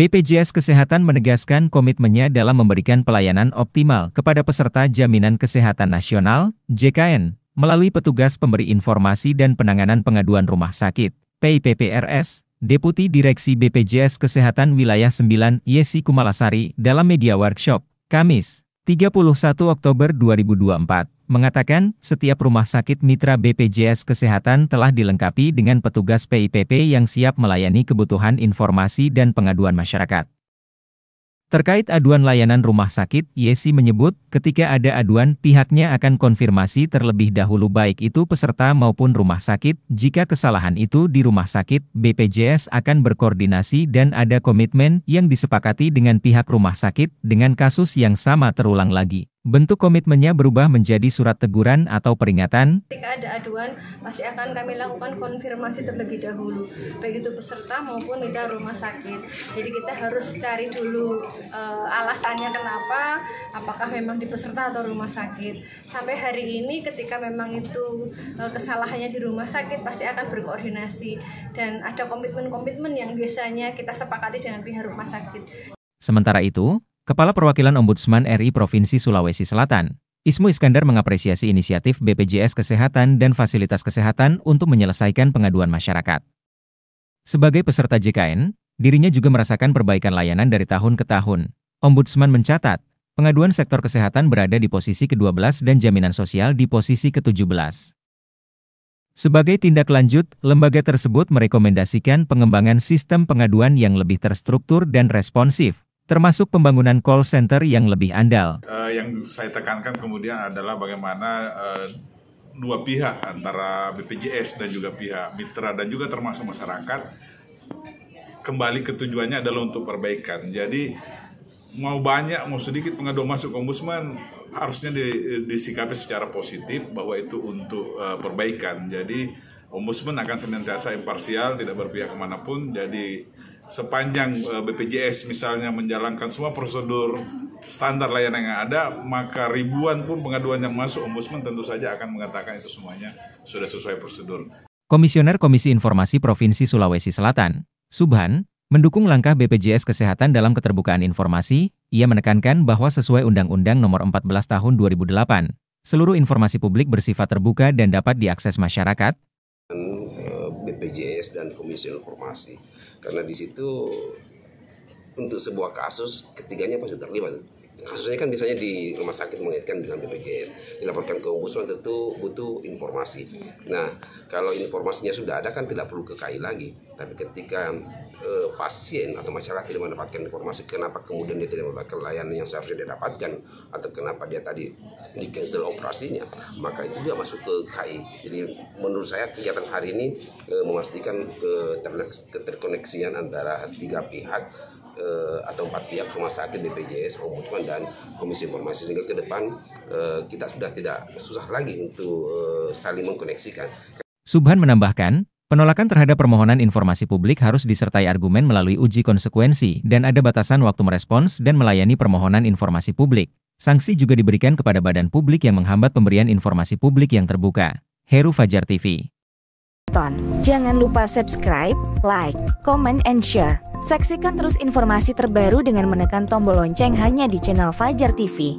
BPJS Kesehatan menegaskan komitmennya dalam memberikan pelayanan optimal kepada peserta Jaminan Kesehatan Nasional, JKN, melalui petugas pemberi informasi dan penanganan pengaduan rumah sakit, PIPPRS, Deputi Direksi BPJS Kesehatan Wilayah 9, Yesi Kumalasari, dalam media workshop, Kamis, 31 Oktober 2024, mengatakan setiap rumah sakit mitra BPJS Kesehatan telah dilengkapi dengan petugas PIPP yang siap melayani kebutuhan informasi dan pengaduan masyarakat. Terkait aduan layanan rumah sakit, Yesi menyebut, ketika ada aduan, pihaknya akan konfirmasi terlebih dahulu baik itu peserta maupun rumah sakit. Jika kesalahan itu di rumah sakit, BPJS akan berkoordinasi dan ada komitmen yang disepakati dengan pihak rumah sakit dengan kasus yang sama terulang lagi. Bentuk komitmennya berubah menjadi surat teguran atau peringatan. Ketika ada aduan, pasti akan kami lakukan konfirmasi terlebih dahulu, baik itu peserta maupun mitra rumah sakit. Jadi kita harus cari dulu alasannya kenapa, apakah memang di peserta atau rumah sakit. Sampai hari ini ketika memang itu kesalahannya di rumah sakit, pasti akan berkoordinasi dan ada komitmen-komitmen yang biasanya kita sepakati dengan pihak rumah sakit. Sementara itu, Kepala Perwakilan Ombudsman RI Provinsi Sulawesi Selatan, Ismu Iskandar mengapresiasi inisiatif BPJS Kesehatan dan fasilitas kesehatan untuk menyelesaikan pengaduan masyarakat. Sebagai peserta JKN, dirinya juga merasakan perbaikan layanan dari tahun ke tahun. Ombudsman mencatat, pengaduan sektor kesehatan berada di posisi ke-12 dan jaminan sosial di posisi ke-17. Sebagai tindak lanjut, lembaga tersebut merekomendasikan pengembangan sistem pengaduan yang lebih terstruktur dan responsif, termasuk pembangunan call center yang lebih andal. Yang saya tekankan kemudian adalah bagaimana dua pihak antara BPJS dan juga pihak mitra dan juga termasuk masyarakat kembali ke tujuannya adalah untuk perbaikan. Jadi mau banyak mau sedikit pengaduan masuk ombudsman harusnya disikapi secara positif bahwa itu untuk perbaikan. Jadi ombudsman akan senantiasa imparsial, tidak berpihak kemanapun. Jadi sepanjang BPJS misalnya menjalankan semua prosedur standar layanan yang ada, maka ribuan pun pengaduan yang masuk, ombudsman tentu saja akan mengatakan itu semuanya sudah sesuai prosedur. Komisioner Komisi Informasi Provinsi Sulawesi Selatan, Subhan, mendukung langkah BPJS Kesehatan dalam keterbukaan informasi. Ia menekankan bahwa sesuai Undang-Undang Nomor 14 Tahun 2008, seluruh informasi publik bersifat terbuka dan dapat diakses masyarakat. BPJS dan Komisi Informasi, karena di situ untuk sebuah kasus ketiganya pasti terlibat. Kasusnya kan biasanya di rumah sakit mengaitkan dengan BPJS, dilaporkan ke ombudsman tentu butuh informasi. Nah, kalau informasinya sudah ada kan tidak perlu ke KI lagi. Tapi ketika pasien atau masyarakat tidak mendapatkan informasi, kenapa kemudian dia tidak mendapatkan layanan yang seharusnya dia dapatkan, atau kenapa dia tadi di-cancel operasinya, maka itu juga masuk ke KI. Jadi menurut saya kegiatan hari ini memastikan keterkoneksian antara tiga pihak atau 4 pihak, rumah sakit, BPJS, Ombudsman, dan Komisi Informasi, sehingga ke depan kita sudah tidak susah lagi untuk saling mengkoneksikan. Subhan menambahkan, penolakan terhadap permohonan informasi publik harus disertai argumen melalui uji konsekuensi dan ada batasan waktu merespons dan melayani permohonan informasi publik. Sanksi juga diberikan kepada badan publik yang menghambat pemberian informasi publik yang terbuka. Heru Fajar TV. Jangan lupa subscribe, like, comment, and share. Saksikan terus informasi terbaru dengan menekan tombol lonceng hanya di channel Fajar TV.